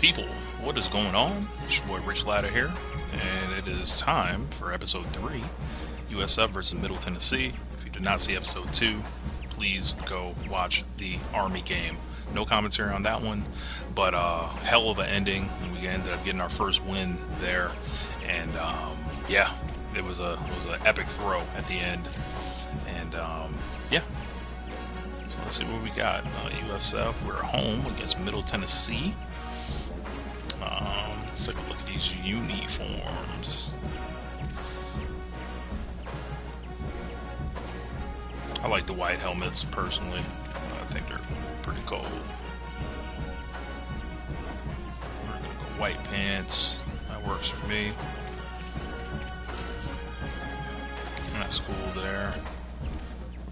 People, what is going on? It's your boy Rich Latta here, and it is time for episode 3, USF versus Middle Tennessee. If you did not see episode 2, please go watch the Army game. No commentary on that one, but hell of an ending, and we ended up getting our first win there. And yeah, it was an epic throw at the end, and yeah. So let's see what we got. USF, we're home against Middle Tennessee. Let's take a look at these uniforms. I like the white helmets personally. I think they're pretty cool. We're gonna go white pants. That works for me. And that's cool there.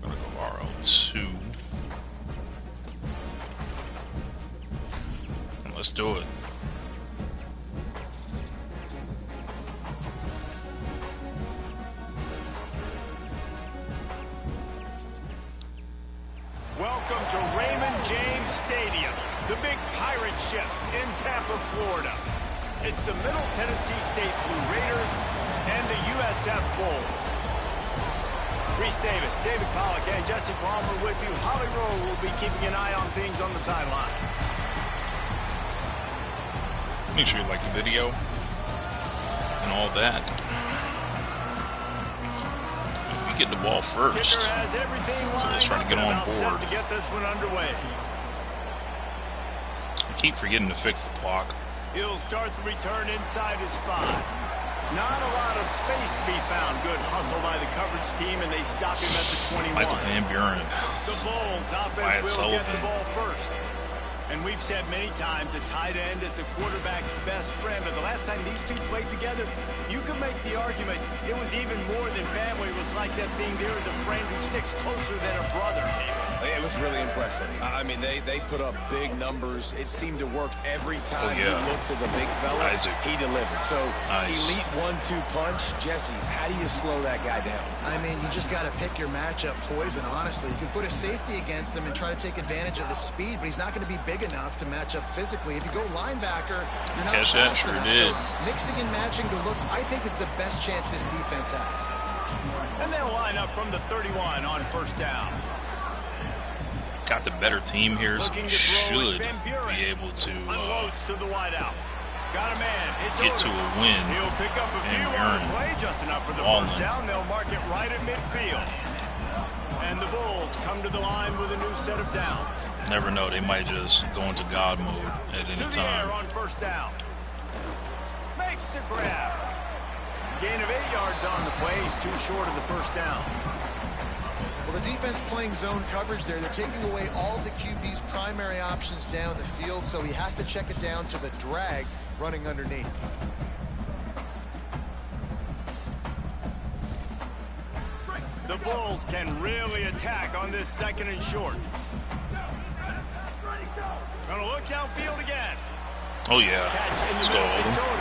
We're gonna go RL2. And let's do it. Welcome to Raymond James Stadium, the big pirate ship in Tampa, Florida. It's the Middle Tennessee State Blue Raiders and the USF Bulls. Reese Davis, David Pollack, and Jesse Palmer with you. Holly Rowe will be keeping an eye on things on the sideline. Make sure you like the video and all that. Get the ball first, so let's try to get on board. To get this one underway. I keep forgetting to fix the clock. He'll start the return inside his 5. Not a lot of space to be found. Good hustle by the coverage team, and they stop him at the 21. Michael Van Buren. The Bulls offense will get the ball first. And we've said many times a tight end is the quarterback's best friend. But the last time these two played together, you can make the argument it was even more than family. It was like that being there as a friend who sticks closer than a brother. It was really impressive. I mean, they put up big numbers. It seemed to work every time he looked to the big fella. Isaac. He delivered. So, elite 1-2 punch. Jesse, how do you slow that guy down? I mean, you just got to pick your matchup poison, honestly. You can put a safety against him and try to take advantage of the speed, but he's not going to be big enough to match up physically. If you go linebacker, you're not fast enough. So mixing and matching the looks, I think, is the best chance this defense has. And they'll line up from the 31 on first down. Got the better team here, so we should be able to unloads to the wideout. Got a man. It's get to a win. He'll pick up a few on the play, just enough for the first down. They'll mark it right at midfield. And the Bulls come to the line with a new set of downs. Never know, they might just go into God mode at any to the time. Air on first down. Makes the grab. Gain of 8 yards on the play. He's too short of the first down. Well, the defense playing zone coverage there. They're taking away all of the QB's primary options down the field, so he has to check it down to the drag running underneath. The Bulls can really attack on this 2nd and short. Gonna look downfield again. Oh yeah, let's go, Oldham.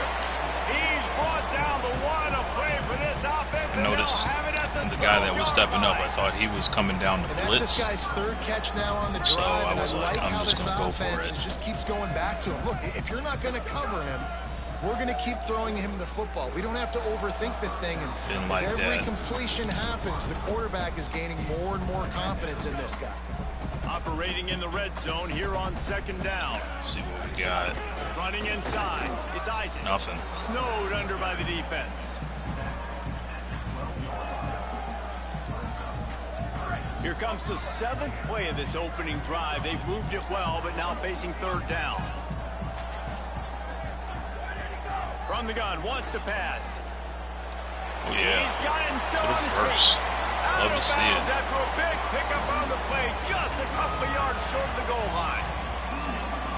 He's brought down the one. A play for this offense. I noticed the guy that was stepping up, I thought he was coming down to blitz. That's this guy's 3rd catch now on the drive, so I and was like, I'm just going to go for it. Just keeps going back to him. Look, if you're not going to cover him, we're going to keep throwing him the football. We don't have to overthink this thing. And as every completion happens, the quarterback is gaining more and more confidence in this guy. Operating in the red zone here on 2nd down. Let's see what we got. Running inside. It's Isaac. Nothing. Snowed under by the defense. Here comes the 7th play of this opening drive. They've moved it well, but now facing 3rd down. From the gun, wants to pass. Oh yeah. He's got him still on his feet. Love to see it. After a big pickup on the play, just a couple of yards short of the goal line.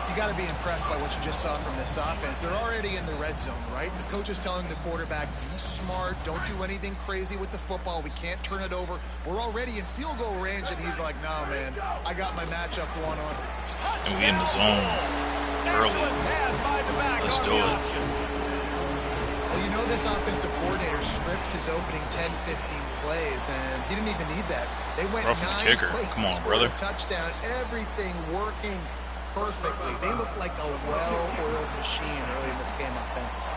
You got to be impressed by what you just saw from this offense. They're already in the red zone, right? The coach is telling the quarterback, be smart, don't do anything crazy with the football. We can't turn it over. We're already in field goal range, and he's like, no, man, I got my matchup going on. And we in the zone early. Let's do it. Well, you know this offensive coordinator scripts his opening 10, 15 plays, and he didn't even need that. They went 9 plays Come on, brother. touchdown, everything working perfectly. They look like a well-oiled machine early in this game offensively.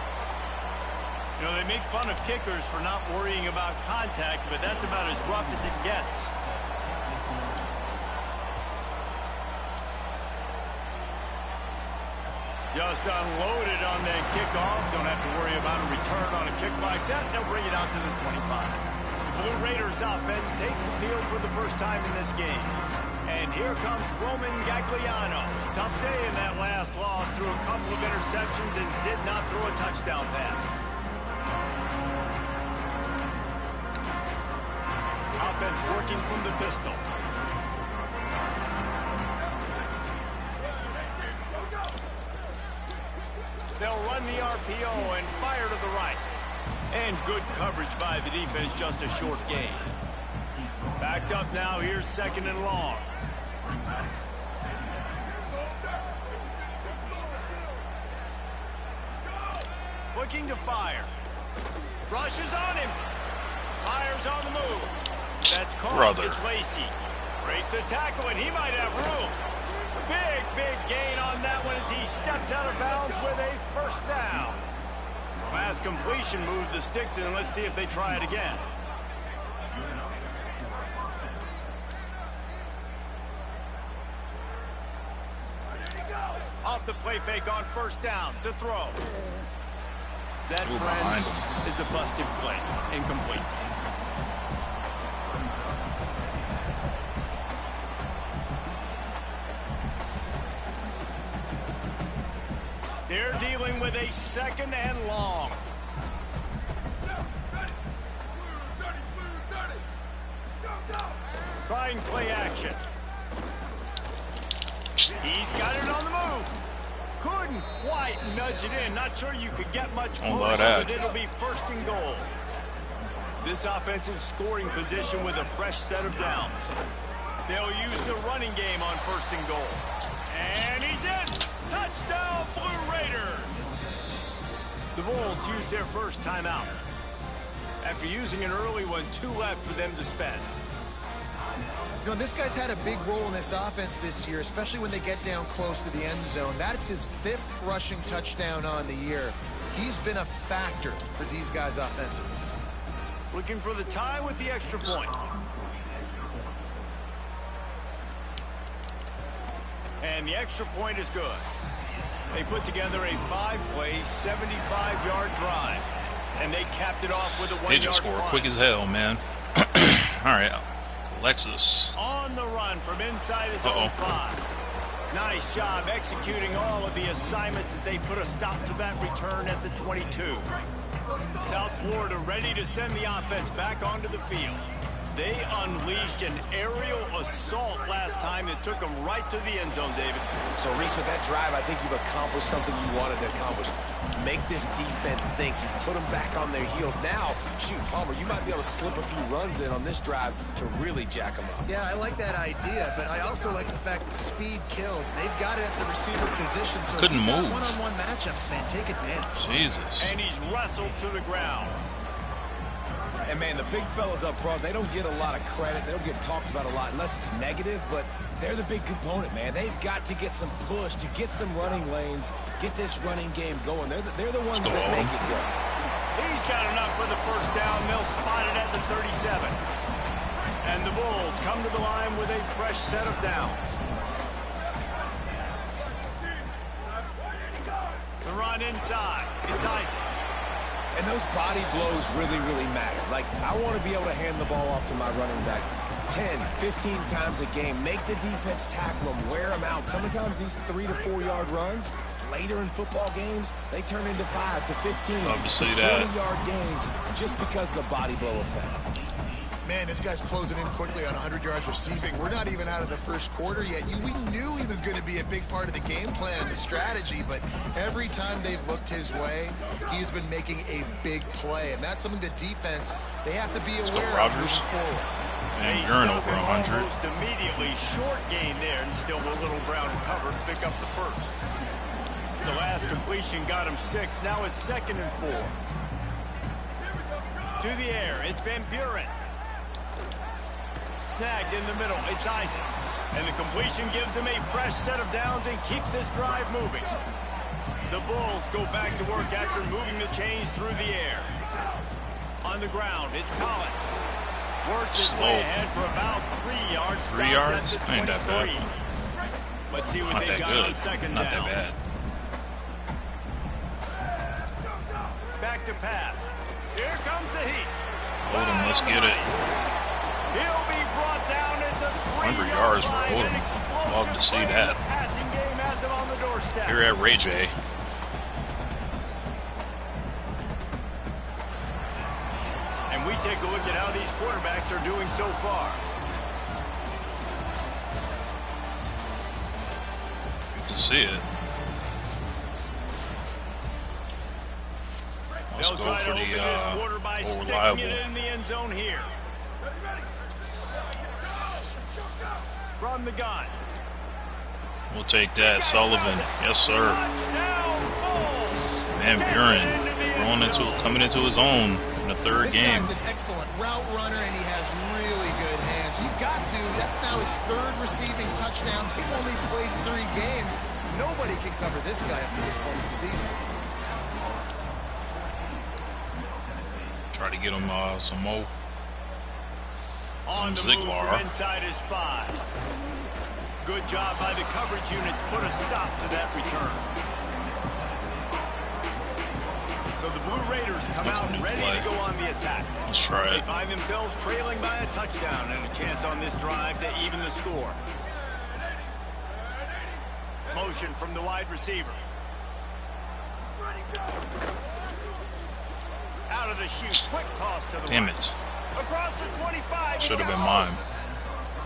You know, they make fun of kickers for not worrying about contact, but that's about as rough as it gets. Just unloaded on that kickoff. Don't have to worry about a return on a kick like that. They'll bring it out to the 25. The Blue Raiders offense takes the field for the first time in this game. And here comes Roman Gagliano. Tough day in that last loss. Threw a couple of interceptions and did not throw a touchdown pass. Offense working from the pistol. They'll run the RPO and fire to the right. And good coverage by the defense, just a short gain. Backed up now, here's 2nd and long. Looking to fire. Rushes on him. Fires on the move. That's caught. It's Lacey. Breaks a tackle, and he might have room. Big gain on that one as he stepped out of bounds with a first down. Last completion moved the sticks in, and let's see if they try it again. Off the play fake on first down to throw. That, friends, is a busted play. Incomplete. They're dealing with a 2nd and long. Trying play action. He's got it on the move. Couldn't quite nudge it in. Not sure you could get much closer, but it'll be 1st and goal. This offensive scoring position with a fresh set of downs. They'll use the running game on 1st and goal. And he's in. Touchdown, Blue Raiders. The Bulls use their first timeout. After using an early one, 2 left for them to spend. You know, this guy's had a big role in this offense this year, especially when they get down close to the end zone. That's his 5th rushing touchdown on the year. He's been a factor for these guys offensively. Looking for the tie with the extra point. And the extra point is good. They put together a 5-play, 75-yard drive. And they capped it off with a 1-yard They just score quick as hell, man. All right. Alexis. On the run from inside his own 5. Nice job executing all of the assignments as they put a stop to that return at the 22. South Florida ready to send the offense back onto the field. They unleashed an aerial assault last time that took them right to the end zone, David. So, Reese, with that drive, I think you've accomplished something you wanted to accomplish. Make this defense think. You put them back on their heels. Now, shoot, Palmer, you might be able to slip a few runs in on this drive to really jack them up. Yeah, I like that idea, but I also like the fact that speed kills. They've got it at the receiver position, so couldn't move. One-on-one matchups, man, take advantage. Jesus. And he's wrestled to the ground. And, man, the big fellas up front, they don't get a lot of credit. They don't get talked about a lot unless it's negative, but they're the big component, man. They've got to get some push, to get some running lanes, get this running game going. They're the ones that make it go. He's got enough for the first down. They'll spot it at the 37. And the Bulls come to the line with a fresh set of downs. The run inside. It's Isaac. And those body blows really, really matter. Like, I want to be able to hand the ball off to my running back 10, 15 times a game. Make the defense tackle them, wear them out. Sometimes these 3 to 4 yard runs, later in football games, they turn into 5 to 15 Love to see to 20-yard gains just because of the body blow effect. Man, this guy's closing in quickly on 100 yards receiving. We're not even out of the first quarter yet. We knew he was going to be a big part of the game plan and the strategy, but every time they've looked his way, he's been making a big play, and that's something the defense, they have to be aware of moving forward. And you're in over 100. Almost immediately short gain there, and still a little ground to cover to pick up the first. The last completion got him 6. Now it's 2nd and 4. To the air, it's Van Buren. Snagged in the middle, it's Isaac. And the completion gives him a fresh set of downs and keeps this drive moving. The Bulls go back to work after moving the chains through the air. On the ground, it's Collins. Works his way ahead for about 3 yards. 3 yards? Ain't that bad. Let's see what they've got on second down. Not that bad. Back to pass. Here comes the heat. Hold him, let's get it. He'll be brought down at the 100 yards for Odom. Love to see that. Passing game has him on the doorstep. Here at Ray J. And we take a look at how these quarterbacks are doing so far. You can see it. Let's They'll go try for to open this quarter by the sticking reliable. it in the end zone here. From the gun. We'll take that, Sullivan. Yes, sir. Van Buren coming into his own in the third game. This guy's an excellent route runner, and he has really good hands. You've got to. That's now his 3rd receiving touchdown. He only played 3 games. Nobody can cover this guy up to this point in the season. Try to get him some more. On the move from inside his 5. Good job by the coverage unit to put a stop to that return. So the Blue Raiders come out ready to go on the attack. Let's try it. They find themselves trailing by a touchdown and a chance on this drive to even the score. Motion from the wide receiver. Out of the chute, quick toss to the Damn right. it. Across the 25. Should have been mine.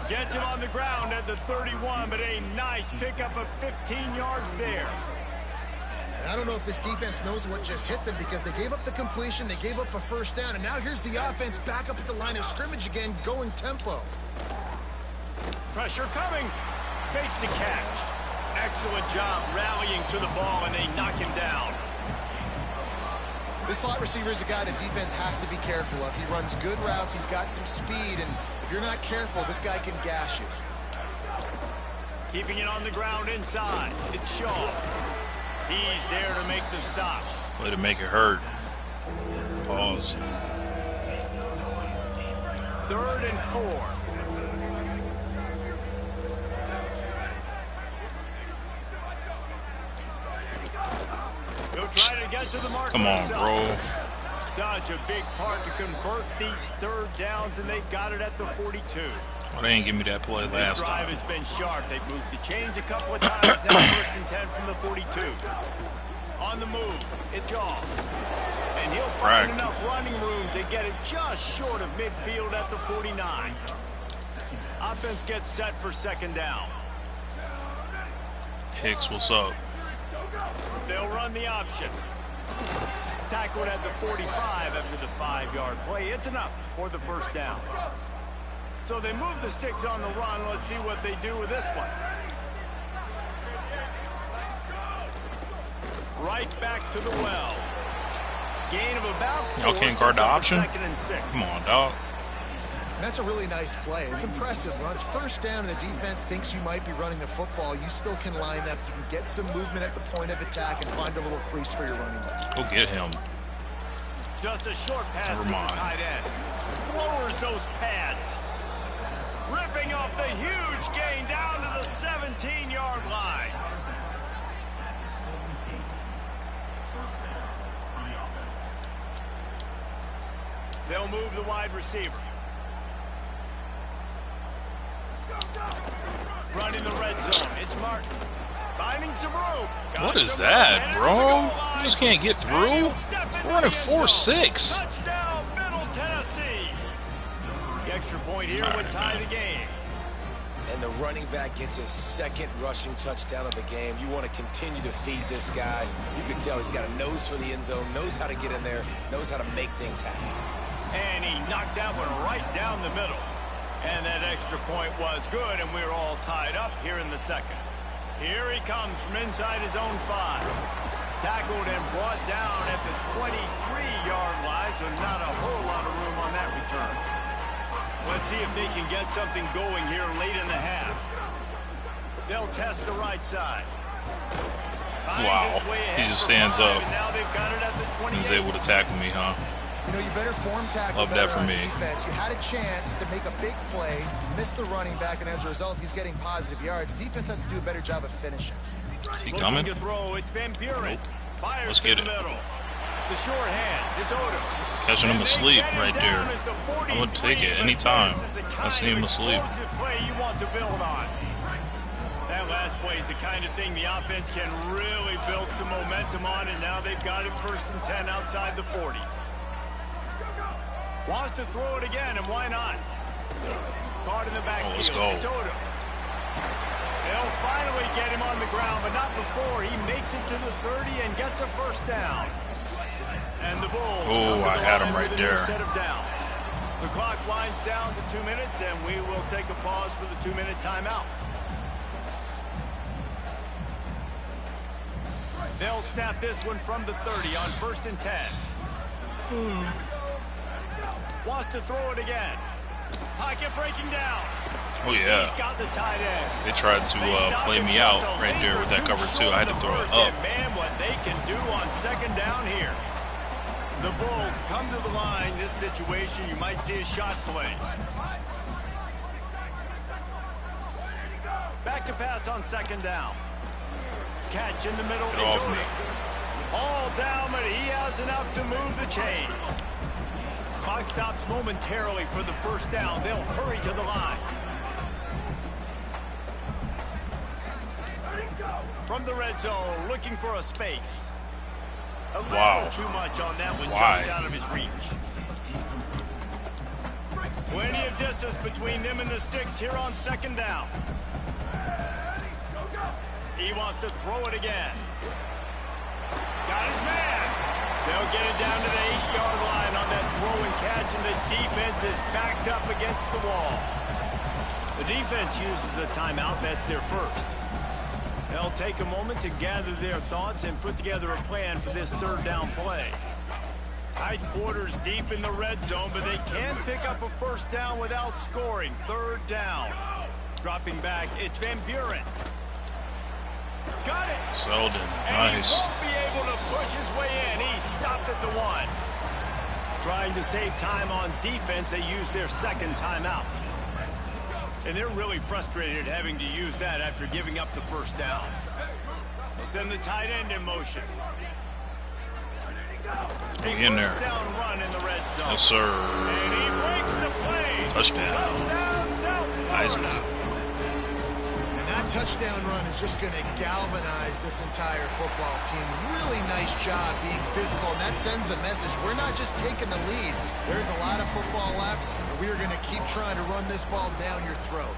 Gets him on the ground at the 31, but a nice pickup of 15 yards there. And I don't know if this defense knows what just hit them because they gave up the completion, they gave up a first down, and now here's the offense back up at the line of scrimmage again, going tempo. Pressure coming. Makes the catch. Excellent job rallying to the ball, and they knock him down. This slot receiver is a guy the defense has to be careful of. He runs good routes, he's got some speed, and if you're not careful, this guy can gash you. Keeping it on the ground inside. It's Shaw. He's there to make the stop. Way to make it hurt. Pause. 3rd and 4. He'll try to get to the mark. Come on, bro. Such a big part to convert these 3rd downs, and they got it at the 42. Well, they didn't give me that play last This drive time. has been sharp. They've moved the chains a couple of times now. 1st and 10 from the 42. On the move, it's off. And he'll find enough running room to get it just short of midfield at the 49. Offense gets set for 2nd down. Hicks, what's up? They'll run the option. Tackled at the 45 after the 5-yard play. It's enough for the 1st down. So they move the sticks on the run. Let's see what they do with this one. Right back to the well. Gain of about 4. Y'all can't guard the option? 2nd and 6. Come on, dog. And that's a really nice play. It's impressive. When it's 1st down and the defense thinks you might be running the football, you still can line up. You can get some movement at the point of attack and find a little crease for your running back. Go get him. Just a short pass to the tight end. Lowers those pads. Ripping off the huge gain down to the 17-yard line. They'll move the wide receiver. Running the red zone. It's Martin. Finding some room. What is that, bro? You just can't get through? We're running 4-6. Touchdown, Middle Tennessee. The extra point here would tie the game. And the running back gets his 2nd rushing touchdown of the game. You want to continue to feed this guy. You can tell he's got a nose for the end zone, knows how to get in there, knows how to make things happen. And he knocked that one right down the middle. And that extra point was good, and we're all tied up here in the 2nd. Here he comes from inside his own 5. Tackled and brought down at the 23-yard line, so not a whole lot of room on that return. Let's see if they can get something going here late in the half. They'll test the right side. Wow. He just stands up. He's able to tackle me, huh? You know, you better form tackle. Love that for me. Defense. You had a chance to make a big play, missed the running back, and as a result, he's getting positive yards. Defense has to do a better job of finishing. He coming? To throw, it's Van Buren. Nope. Let's get it. The short hands, it's Odom. Catching him asleep right there. I'm going to take it anytime I see him asleep. Play you want to build on. That last play is the kind of thing the offense can really build some momentum on, and now they've got it 1st and 10 outside the 40. Wants to throw it again, and why not? Caught in the backfield. Let's go. It's Odom. They'll finally get him on the ground, but not before he makes it to the 30 and gets a 1st down. And the Bulls. Oh, I had him right there. Set of downs. The clock winds down to 2 minutes, and we will take a pause for the 2-minute timeout. They'll snap this one from the 30 on 1st and 10. Wants to throw it again. Pocket breaking down. Oh, yeah. He's got the tight end. They tried to play me out right there with that cover 2. I had to throw it up. Man, what they can do on 2nd down here. The Bulls come to the line. This situation, you might see a shot play. Back to pass on 2nd down. Catch in the middle. Get off me. All down, but he has enough to move the chains. Clock stops momentarily for the 1st down. They'll hurry to the line. From the red zone, looking for a space. A little too much on that one, just out of his reach. Plenty of distance between them and the sticks here on 2nd down. He wants to throw it again. Got his man. They'll get it down to the 8-yard line on that throw and catch, and the defense is backed up against the wall. The defense uses a timeout. That's their 1st. They'll take a moment to gather their thoughts and put together a plan for this 3rd down play. Tight quarters deep in the red zone, but they can pick up a 1st down without scoring. 3rd down. Dropping back, it's Van Buren. Got it. Selden. And Nice. he won't be able to push his way in. He stopped at the 1. Trying to save time on defense, they use their 2nd timeout. And they're really frustrated having to use that after giving up the 1st down. They send the tight end in motion. Hang in there. Down run in the red zone. Yes, sir. And he breaks the play. Touchdown. Nice now. That touchdown run is just going to galvanize this entire football team. Really nice job being physical, and that sends a message. We're not just taking the lead. There's a lot of football left, and we are going to keep trying to run this ball down your throat.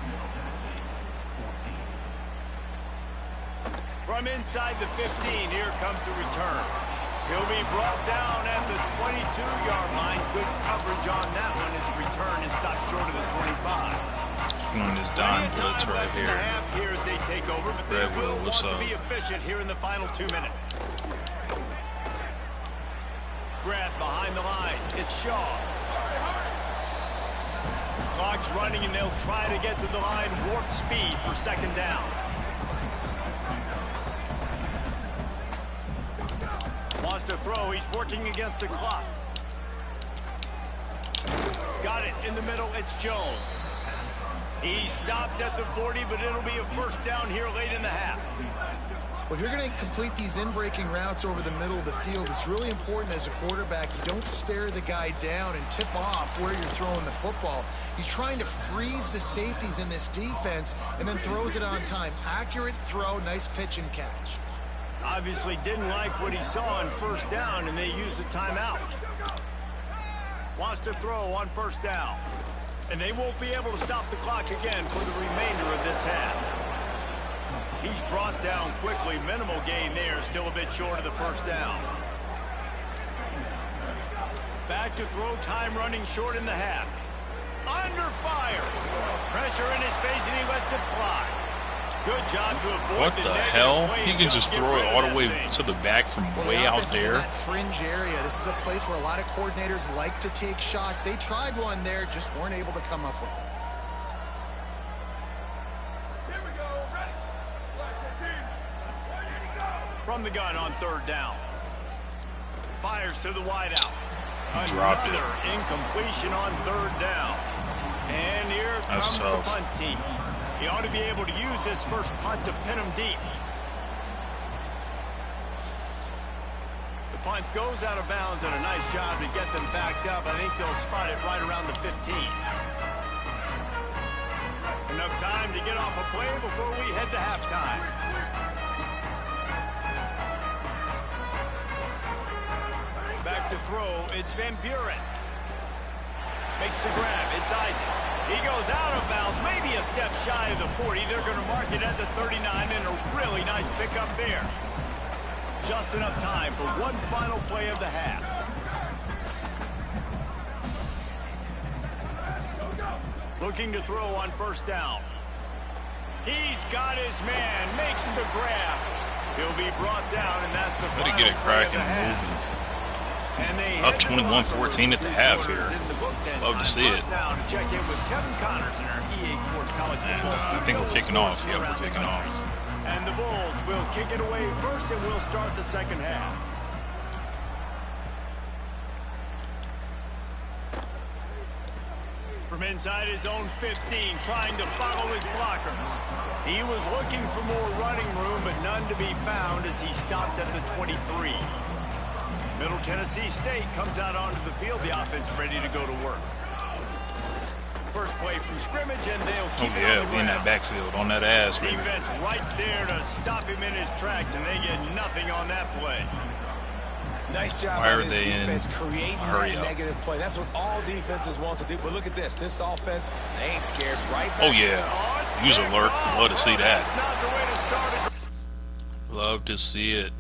From inside the 15, here comes the return. He'll be brought down at the 22-yard line. Good coverage on that one. His return is stopped short of the 25. Doing his dime blitz right here. Here as they take over, but Red they will what's want up? to be efficient here in the final 2 minutes. Grab behind the line. It's Shaw. Clock's running, and they'll try to get to the line. Warp speed for 2nd down. Wants to throw. He's working against the clock. Got it in the middle. It's Jones. He stopped at the 40, but it'll be a 1st down here late in the half. Well, if you're going to complete these in-breaking routes over the middle of the field, it's really important as a quarterback you don't stare the guy down and tip off where you're throwing the football. He's trying to freeze the safeties in this defense and then throws it on time. Accurate throw, nice pitch and catch. Obviously didn't like what he saw on 1st down, and they use a timeout. Wants to throw on 1st down. And they won't be able to stop the clock again for the remainder of this half. He's brought down quickly. Minimal gain there. Still a bit short of the 1st down. Back to throw. Time running short in the half. Under fire. Pressure in his face, and he lets it fly. Good job to avoid What the hell? He can just throw it all the way to the back from way out there. In that fringe area. This is a place where a lot of coordinators like to take shots. They tried one there, just weren't able to come up with it. From the gun on 3rd down. Fires to the wideout. Dropped it. Another incompletion on 3rd down. And here comes the punt team. He ought to be able to use this first punt to pin him deep. The punt goes out of bounds, and a nice job to get them backed up. I think they'll spot it right around the 15. Enough time to get off a play before we head to halftime. Back to throw, it's Van Buren. Makes the grab, it's Isaac. He goes out of bounds, maybe a step shy of the 40. They're going to mark it at the 39, and a really nice pickup there. Just enough time for one final play of the half. Looking to throw on 1st down. He's got his man, makes the grab. He'll be brought down, and that's the final get it cracking, moving. Up 21-14 at the half here. Love to see it. I think we're kicking off. Yeah, we're kicking off. And the Bulls will kick it away first, and we'll start the second half. From inside his own 15, trying to follow his blockers. He was looking for more running room, but none to be found as he stopped at the 23. Middle Tennessee State comes out onto the field. The offense ready to go to work. First play from scrimmage, and they'll keep it on the ground. In that backfield, on that ass. Baby. Defense right there to stop him in his tracks, and they get nothing on that play. Nice job by this defense creating that negative play. That's what all defenses want to do. But look at this. This offense, they ain't scared. Right back. Oh, yeah. Use alert. Love to see that. That's not the way to start it. Love to see it.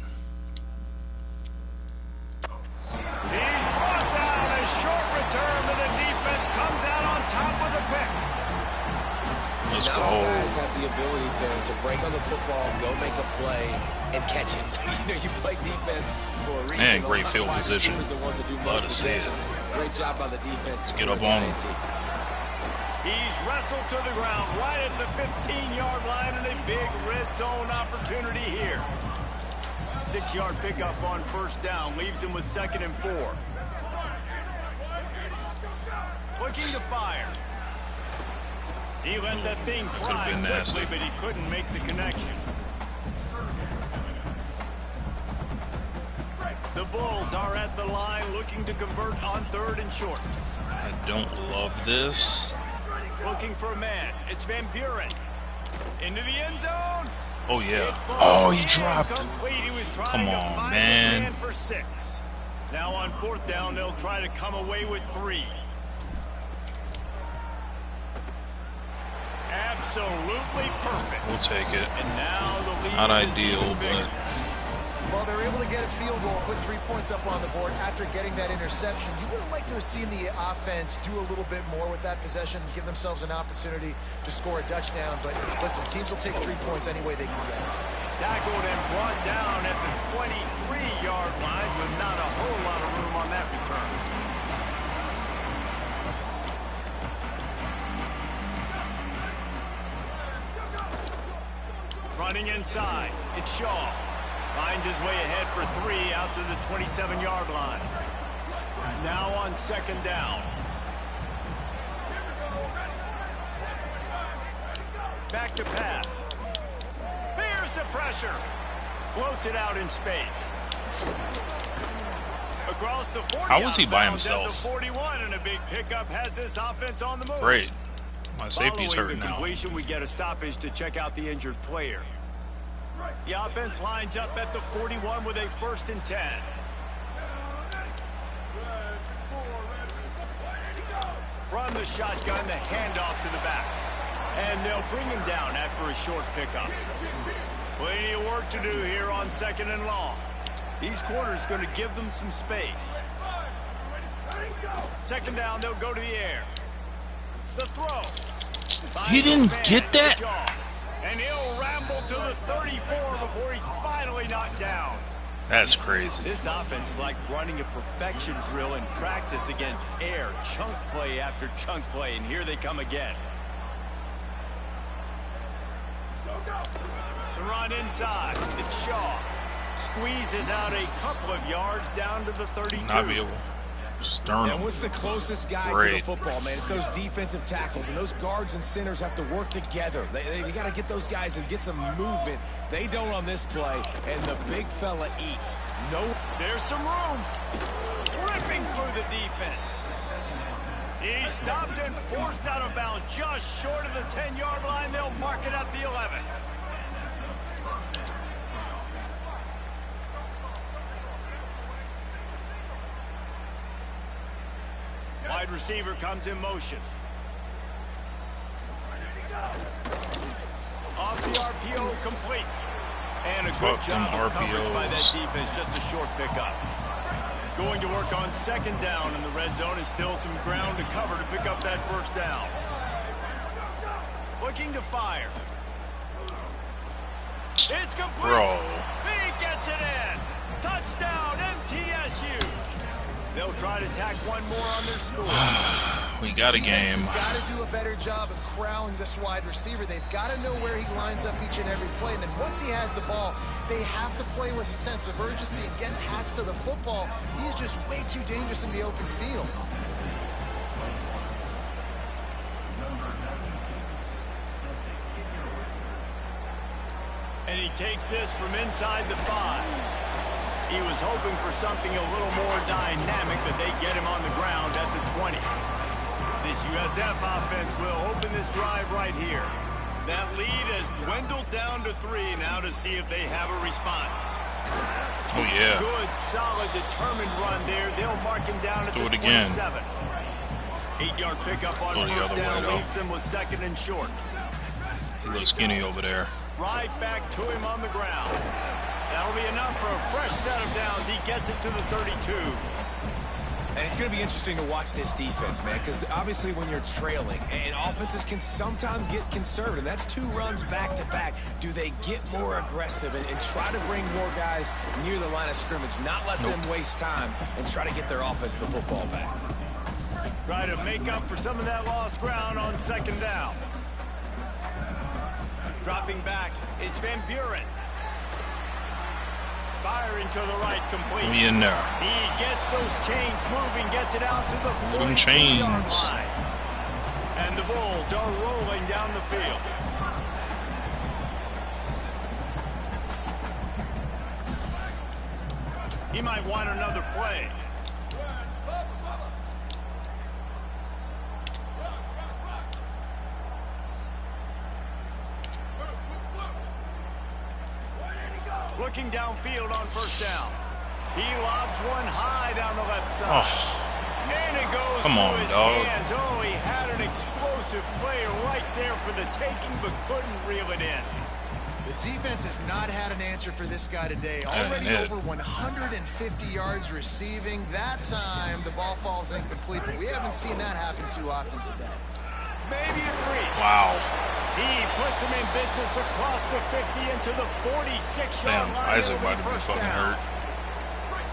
He's brought down a short return, but the defense comes out on top with a pick. Let's now go. Guys have the ability to break on the football, go make a play, and catch it. You play defense for a reason. Man, great field position. Love to see it. Great job by the defense. Get up on him. He's wrestled to the ground right at the 15-yard line, and a big red zone opportunity here. 6-yard pickup on 1st down, leaves him with 2nd and 4. Looking to fire. He let that thing fly quickly, but he couldn't make the connection. The Bulls are at the line looking to convert on 3rd and short. I don't love this. Looking for a man. It's Van Buren. Into the end zone. Oh, yeah. Oh, he dropped it. He was trying Come to on, find man. his man for 6. Now on 4th down, they'll try to come away with 3. Absolutely perfect. We'll take it. And now the lead Not is ideal, even bigger. but Well, they're able to get a field goal, put 3 points up on the board after getting that interception. You would have liked to have seen the offense do a little bit more with that possession and give themselves an opportunity to score a touchdown. But listen, teams will take 3 points any way they can get it. Tackled and brought down at the 23-yard line, so not a whole lot of room on that return. Running inside, it's Shaw. Finds his way ahead for 3 out to the 27-yard line. Now on 2nd down. Back to pass. Bears the pressure. Floats it out in space. Across the 40. How was he by At the himself? 41, and a big pickup has this offense on the move. Great. My safety's Following hurting the now. completion, we get a stoppage to check out the injured player. The offense lines up at the 41 with a 1st and 10. From the shotgun, the handoff to the back. And they'll bring him down after a short pickup. Plenty of work to do here on 2nd and long. These corners going to give them some space. 2nd down, they'll go to the air. The throw. He didn't get that? And he'll ramble to the 34 before he's finally knocked down. That's crazy. This offense is like running a perfection drill in practice against air. Chunk play after chunk play, and here they come again. The run inside. It's Shaw. Squeezes out a couple of yards down to the 32. Not be able. Sternum. And what's the closest guy to the football, man? It's those defensive tackles, and those guards and centers have to work together. They got to get those guys and get some movement. They don't on this play, and the big fella eats. No. There's some room. Ripping through the defense. He stopped and forced out of bounds just short of the 10-yard line. They'll mark it at the 11. Wide receiver comes in motion. Off the RPO, complete. And a good job of coverage by that defense, just a short pickup. Going to work on second down in the red zone, and still some ground to cover to pick up that first down. Looking to fire. It's complete. Bro. He gets it in. Touchdown, MTSU. They'll try to tack one more on their score. We got a game. They've got to do a better job of corralling this wide receiver. They've got to know where he lines up each and every play. And then once he has the ball, they have to play with a sense of urgency and get Hats to the football. He's just way too dangerous in the open field. And he takes this from inside the 5. He was hoping for something a little more dynamic, but they get him on the ground at the 20. This USF offense will open this drive right here. That lead has dwindled down to 3 now to see if they have a response. Oh, yeah. Good, solid, determined run there. They'll mark him down at the 27. 8-yard pickup on first down leaves them with second and short. He looks skinny over there. Right back to him on the ground. That'll be enough for a fresh set of downs. He gets it to the 32. And it's going to be interesting to watch this defense, man, because obviously when you're trailing, and offenses can sometimes get conservative. That's 2 runs back-to-back. Do they get more aggressive and try to bring more guys near the line of scrimmage, not let them waste time, and try to get their offense the football back? Try to make up for some of that lost ground on second down. Dropping back, it's Van Buren. Firing to the right, complete. Give me in there. He gets those chains moving, gets it out to the 42-yard line. And the Bulls are rolling down the field. He might want another play. Looking downfield on first down. He lobs one high down the left side. Oh. And it goes through his hands. Oh, he had an explosive player right there for the taking, but couldn't reel it in. The defense has not had an answer for this guy today. Already over 150 yards receiving. That time, the ball falls incomplete, but we haven't seen that happen too often today. Maybe a crease. Wow. He puts him in business across the 50 into the 46-yard line. Isaac might be fucking hurt.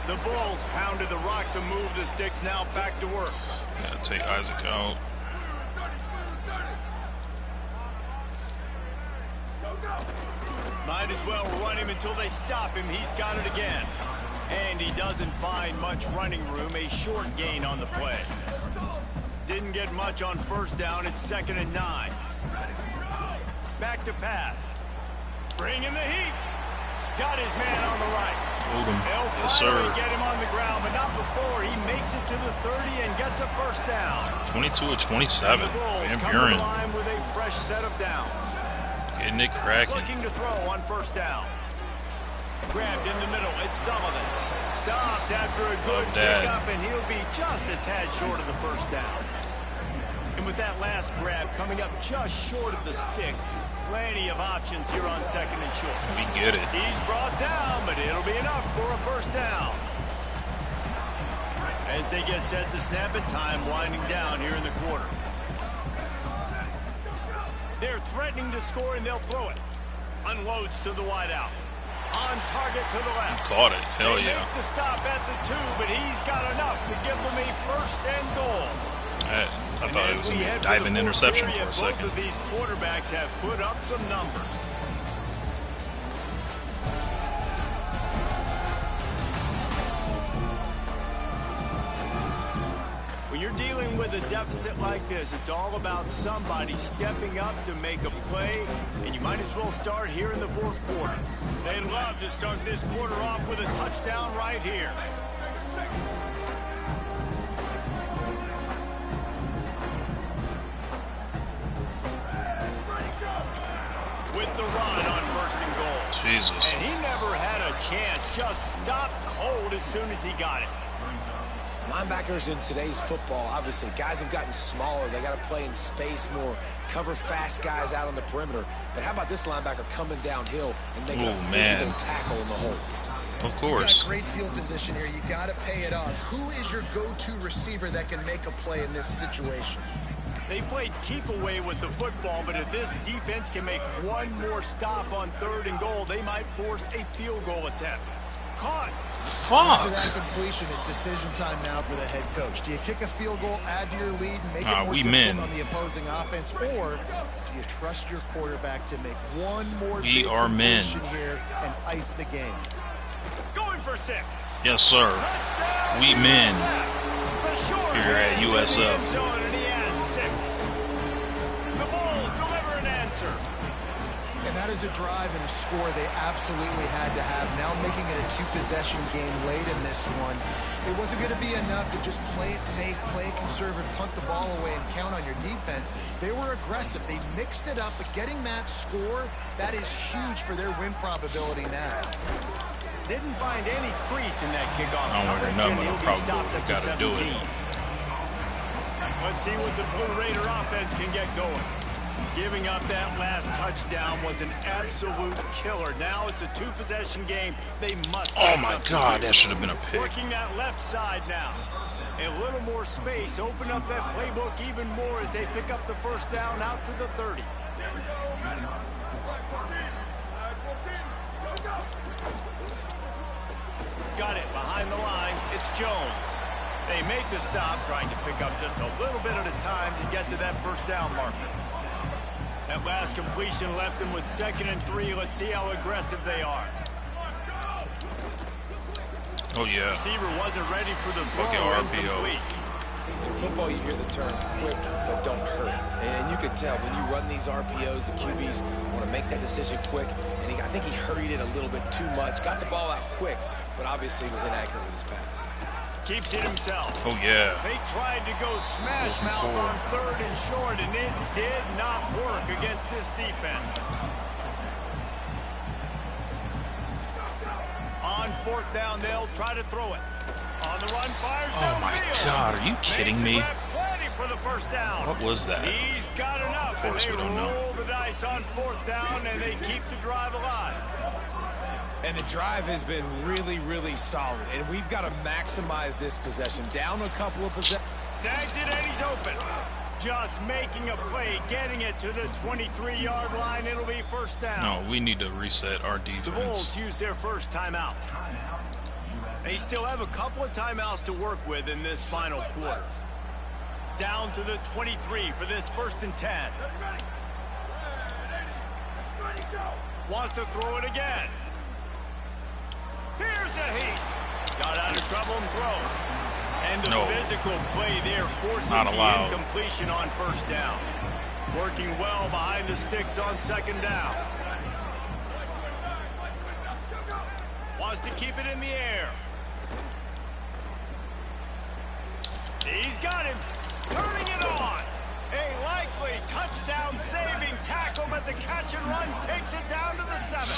The Bulls pounded the rock to move the sticks. Now back to work. Yeah, take Isaac out. Might as well run him until they stop him. He's got it again. And he doesn't find much running room. A short gain on the play. Didn't get much on first down. It's 2nd and 9. Back to pass. Bringing the heat. Got his man on the right. Hold him. They'll Yes, finally sir. get him on the ground, but not before he makes it to the 30 and gets a first down. 22 of 27. The Bulls Van come to the Buren. line with a fresh set of downs. Getting it cracking. Looking to throw on first down. Grabbed in the middle. It's Sullivan. Stopped after a good pickup, and he'll be just a tad short of the first down. And with that last grab coming up just short of the sticks, plenty of options here on 2nd and short. We get it. He's brought down, but it'll be enough for a first down. As they get set to snap it, time winding down here in the quarter. They're threatening to score, and they'll throw it. Unloads to the wideout. On target to the left. He caught it. Hell they yeah. make the stop at the 2, but he's got enough to give them a first and goal. I thought it was going to be a diving interception for a second. Both of these quarterbacks have put up some numbers. you're dealing with a deficit like this, it's all about somebody stepping up to make a play, and you might as well start here in the fourth quarter. They'd love to start this quarter off with a touchdown right here. With the run on 1st and goal. Jesus. And he never had a chance. Just stopped cold as soon as he got it. Linebackers in today's football, obviously, guys have gotten smaller. They got to play in space more, cover fast guys out on the perimeter. But how about this linebacker coming downhill and making a physical tackle in the hole? Of course. You got great field position here. You got to pay it off. Who is your go-to receiver that can make a play in this situation? They played keep away with the football, but if this defense can make one more stop on 3rd and goal, they might force a field goal attempt. Caught. Fuck. After that completion, it's decision time now for the head coach. Do you kick a field goal, add to your lead, and make it more difficult on the opposing offense, or do you trust your quarterback to make one more big completion here and ice the game? Going for 6. Yes, sir. Touchdown, We men USF. here at USF. And he has 6. The Bulls deliver an answer. And that is a drive and a score they absolutely had to have. Now making it a 2-possession game late in this one. It wasn't going to be enough to just play it safe, play it conservative, punt the ball away, and count on your defense. They were aggressive. They mixed it up, but getting that score, that is huge for their win probability now. Didn't find any crease in that kickoff coverage, and he'll be stopped at the 17. Let's see what the Blue Raider offense can get going. Giving up that last touchdown was an absolute killer. Now it's a 2-possession game. They must. Oh my God, that should have been a pick. Working that left side now. A little more space. Open up that playbook even more as they pick up the 1st down out to the 30. Got it behind the line. It's Jones. They make the stop, trying to pick up just a little bit at a time to get to that 1st down marker. That last completion left them with 2nd and 3. Let's see how aggressive they are. Oh, yeah. Receiver wasn't ready for the throw. RPO. In football, you hear the term quick, but don't hurry. And you can tell when you run these RPOs, the QBs want to make that decision quick. And I think he hurried it a little bit too much. Got the ball out quick, but obviously was inaccurate with his pass. Keeps it himself. Oh, yeah. They tried to go smash mouth on 3rd and short, and it did not work against this defense. On 4th down, they'll try to throw it. On the run, fires downfield. Oh, my God. Are you kidding me? Plenty for the 1st down. What was that? He's got enough. Of course, we don't know. Roll the dice on 4th down, and they keep the drive alive. And the drive has been really, really solid. And we've got to maximize this possession. Down a couple of possessions. Snags it, and he's open. Just making a play, getting it to the 23-yard line. It'll be 1st down. No, we need to reset our defense. The Bulls use their 1st timeout. They still have a couple of timeouts to work with in this final quarter. Down to the 23 for this 1st and 10. Wants to throw it again. Here's a heat. Got out of trouble and throws. And the physical play there forces the incompletion on 1st down. Working well behind the sticks on 2nd down. Wants to keep it in the air. He's got him. Turning it on. A likely touchdown-saving tackle, but the catch and run takes it down to the 7.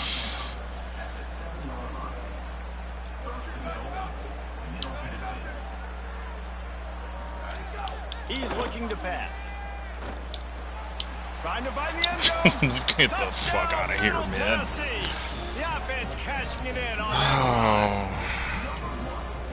He's looking to pass. Trying to find the end zone. Get the fuck out of here, man. Tennessee. The offense cashing it in on that.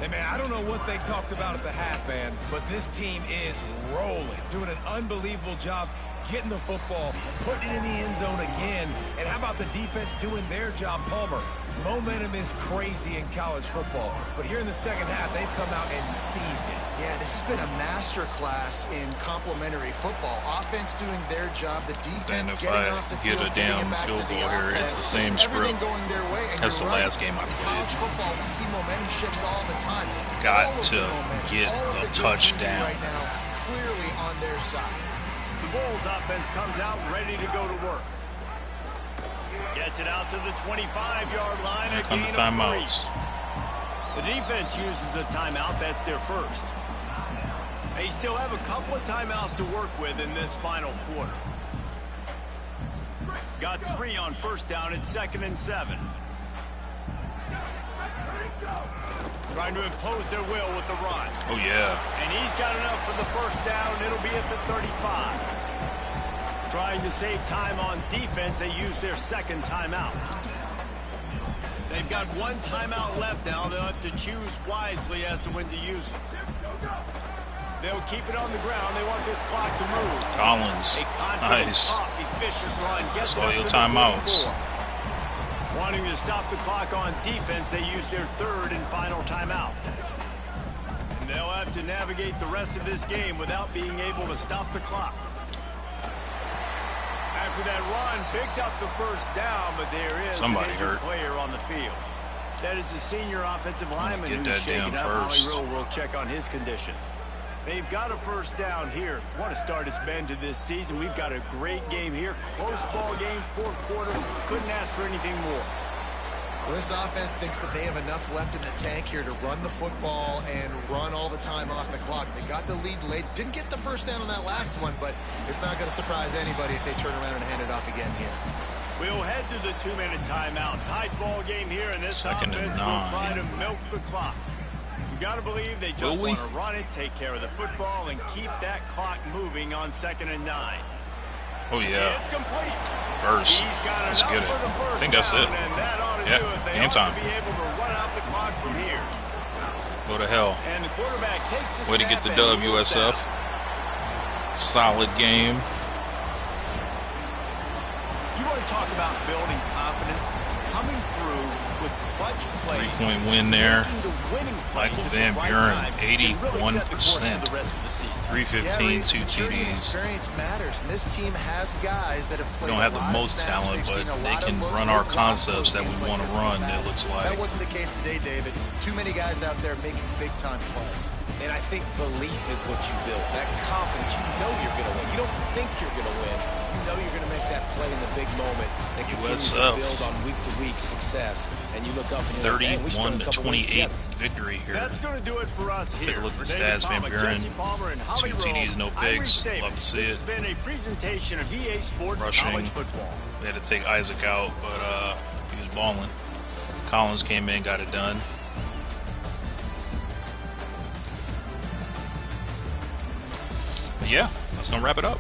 Hey, man, I don't know what they talked about at the half, man, but this team is rolling, doing an unbelievable job getting the football, putting it in the end zone again. And how about the defense doing their job, Palmer? Momentum is crazy in college football, but here in the second half, they've come out and seized it. Yeah, this has been a master class in complementary football. Offense doing their job, the Then defense if getting I off the get field, a damn getting it back field to the goal here, offense. it's the same Everything script going their way, and as you're the right. last game I In played. college football, we see momentum shifts all the time. Got All of to the momentum, get all of a the good touchdown. right now, clearly on their side. The Bulls offense comes out ready to go to work. Gets it out to the 25-yard line. Here A come gain the of 3. timeouts. The defense uses a timeout. That's their first. They still have a couple of timeouts to work with in this final quarter. Got 3 on first down at 2nd and 7. Trying to impose their will with the run. Oh, yeah. And he's got enough for the first down. It'll be at the 35. Trying to save time on defense, they use their second timeout. They've got 1 timeout left now. They'll have to choose wisely as to when to use it. They'll keep it on the ground. They want this clock to move. Collins. A confident, Nice. tough, efficient run. Gets That's all it up your to the timeouts. 44. Wanting to stop the clock on defense, they use their third and final timeout. And they'll have to navigate the rest of this game without being able to stop the clock. After that run, picked up the first down, but there is Somebody an injured hurt. player on the field. That is the senior offensive lineman Get who's that shaken damn up. first. Holly Rowe will check on his condition. They've got a first down here. What a start it's been to this season. We've got a great game here. Close ball game, fourth quarter. Couldn't ask for anything more. Well, this offense thinks that they have enough left in the tank here to run the football and run all the time off the clock. They got the lead late. Didn't get the first down on that last one, but it's not going to surprise anybody if they turn around and hand it off again here. We'll head to the 2-minute timeout. Tight ball game here, and this Second and offense will 9. try to milk the clock. You got to believe they just want to run it, take care of the football, and keep that clock moving on 2nd and 9. Oh, yeah. It's complete. First. He's got Let's enough get it. for the first I think that's down, it. and that ought to Yeah, do it. They game ought time. to be able to run out the clock from here. Go to hell. And the quarterback takes the Way to snap get the and dub, moves USF. down. Solid game. You want to talk about building confidence? Coming through with clutch plays. 3-point win there. Making the winning plays Michael at the Van right Buren, time can really set the course for 81%. the rest of the season. 315, 2 maturity and TDs. experience matters, and this team has guys that have We played don't have a the lot of most snaps. talent, They've but seen a they lot of can looks. run our They've lost concepts that games we like want to this in the run, past. it looks That like. wasn't the case today, David. Too many guys out there making big-time plays. And I think belief is what you build. That confidence, you know you're going to win. You don't think you're going to win. You know you're going to make that play in the big moment that continues to USF. build on week-to-week success. And you look up and you're like, "Dang, we strung a couple weeks 31-28 together." victory here. That's going to do it for us Take here. a look at For the David stats. Van Pollack, Buren, Jesse Palmer, and Holly 2 Rowe, TDs, no I'm picks. Reese Davis. Love to see This it. has been a presentation of EA Sports Rushing. College Football. They had to take Isaac out, but he was balling. Collins came in, got it done. But yeah, that's going to wrap it up.